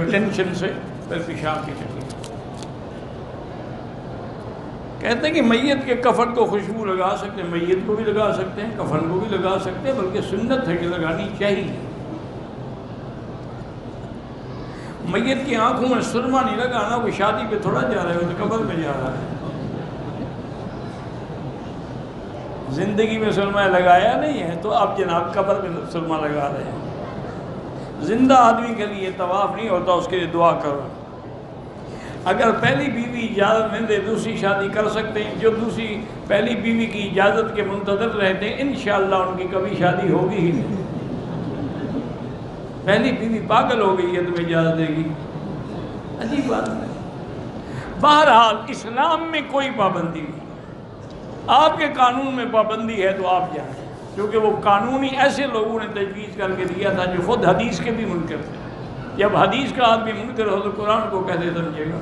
Tension से फिर पेशाब की तकलीफ। कहते हैं कि मैयत के कफन को खुशबू लगा सकते हैं, मैयत को भी लगा सकते हैं, कफन को भी लगा सकते हैं, बल्कि सुन्नत है कि लगानी चाहिए। मैयत की आंखों में सुरमा नहीं लगाना, वो शादी पे थोड़ा जा रहा है, वो तो कब्र में जा रहा है। जिंदगी में सुरमा लगाया नहीं है तो अब जनाब कब्र में सुरमा लगा रहे हैं। जिंदा आदमी के लिए तवाफ नहीं होता, उसके लिए दुआ करो। अगर पहली बीवी इजाज़त नहीं दे दूसरी शादी कर सकते हैं। जो दूसरी पहली बीवी की इजाज़त के मुंतज़र रहते हैं इंशाअल्लाह उनकी कभी शादी होगी ही नहीं। पहली बीवी पागल हो गई है तुम्हें इजाज़त देगी, अजीब बात है। बहरहाल इस्लाम में कोई पाबंदी नहीं, आपके कानून में पाबंदी है तो आप जाएं, क्योंकि वो कानून ही ऐसे लोगों ने तजवीज़ करके दिया था जो खुद हदीस के भी मुनकर थे। जब हदीस का आदमी मुनकर हो तो कुरान को कैसे समझेगा।